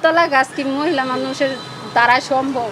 তলা গাছ কি মহিলা মানুষের দ্বারা সম্ভব?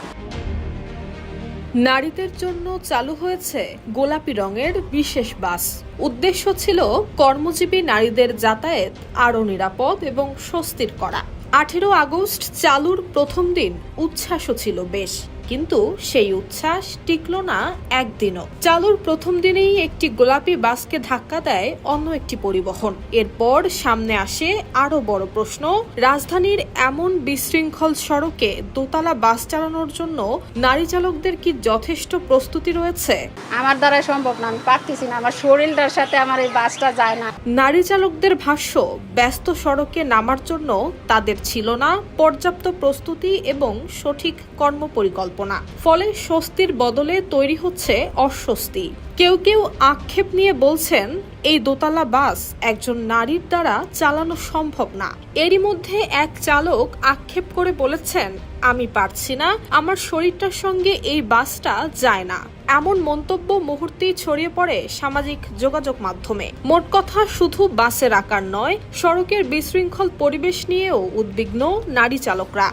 নারীদের জন্য চালু হয়েছে গোলাপি রঙের বিশেষ বাস। উদ্দেশ্য ছিল কর্মজীবী নারীদের যাতায়াত আরও নিরাপদ এবং স্বস্তির করা। 18 আগস্ট চালুর প্রথম দিন উচ্ছ্বাসও ছিল বেশ, কিন্তু সেই উচ্ছ্বাস টিকল না একদিনও। চালুর প্রথম দিনেই একটি গোলাপি বাসকে ধাক্কা দেয় অন্য একটি পরিবহন। এরপর সামনে আসে আরো বড় প্রশ্ন, রাজধানীর এমন বিশৃঙ্খল সড়কে দোতলা বাস চালানোর জন্য নারী চালকদের কি যথেষ্ট প্রস্তুতি রয়েছে? আমার দ্বারা সম্ভব না, আমি পারতেছি না, আমার শরীরটার সাথে আমার এই বাসটা যায় না। নারী চালকদের ভাষ্য, ব্যস্ত সড়কে নামার জন্য তাদের ছিল না পর্যাপ্ত প্রস্তুতি এবং সঠিক কর্মপরিকল্পনা। ফলে স্বস্তির বদলে তৈরি হচ্ছে অস্বস্তি। কেউ কেউ আক্ষেপ নিয়ে বলছেন, এই দোতলা বাস একজন নারীর দ্বারা চালানো সম্ভব না। এরই মধ্যে এক চালক আক্ষেপ করে বলেছেন, আমি পারছি না, আমার শরীরটার সঙ্গে এই বাসটা যায় না। এমন মন্তব্য মুহূর্তেই ছড়িয়ে পড়ে সামাজিক যোগাযোগ মাধ্যমে। মোট কথা, শুধু বাসের আকার নয়, সড়কের বিশৃঙ্খল পরিবেশ নিয়েও উদ্বিগ্ন নারী চালকরা।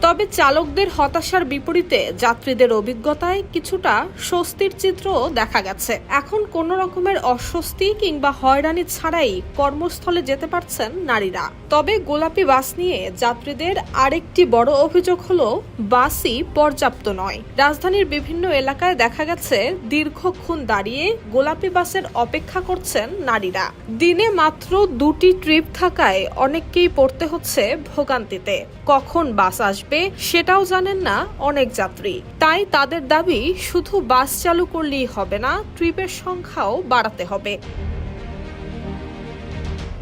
তবে চালকদের হতাশার বিপরীতে যাত্রীদের অভিজ্ঞতায় কিছুটা স্বস্তির চিত্রও দেখা গেছে। এখন কোনো রকমের অস্বস্তি কিংবা হয়রানি ছাড়াই কর্মস্থলে যেতে পারছেন নারীরা। তবে গোলাপি বাস নিয়ে যাত্রীদের আরেকটি বড় অভিযোগ হলো, বাসই পর্যাপ্ত নয়। রাজধানীর বিভিন্ন এলাকায় দেখা গেছে দীর্ঘক্ষণ দাঁড়িয়ে গোলাপি বাসের অপেক্ষা করছেন নারীরা। দিনে মাত্র 2টি ট্রিপ থাকায় অনেককেই পড়তে হচ্ছে ভোগান্তিতে। কখন বাস আসবে সেটাও জানেন না অনেক যাত্রী। তাই তাদের দাবি, শুধু বাস চালু করলেই হবে না, ট্রিপের সংখ্যাও বাড়াতে হবে।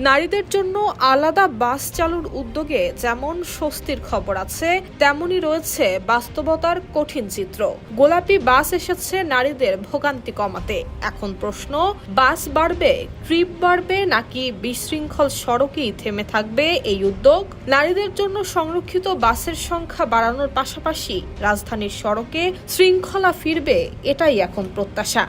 নারীদের জন্য আলাদা বাস চালুর উদ্যোগে যেমন স্বস্তির খবর আছে, তেমনই রয়েছে বাস্তবতার কঠিন চিত্র। গোলাপি বাস এসেছে নারীদের ভোগান্তি কমাতে। এখন প্রশ্ন, বাস বাড়বে, ট্রিপ বাড়বে, নাকি বিশৃঙ্খল সড়কেই থেমে থাকবে এই উদ্যোগ? নারীদের জন্য সংরক্ষিত বাসের সংখ্যা বাড়ানোর পাশাপাশি রাজধানীর সড়কে শৃঙ্খলা ফিরবে, এটাই এখন প্রত্যাশা।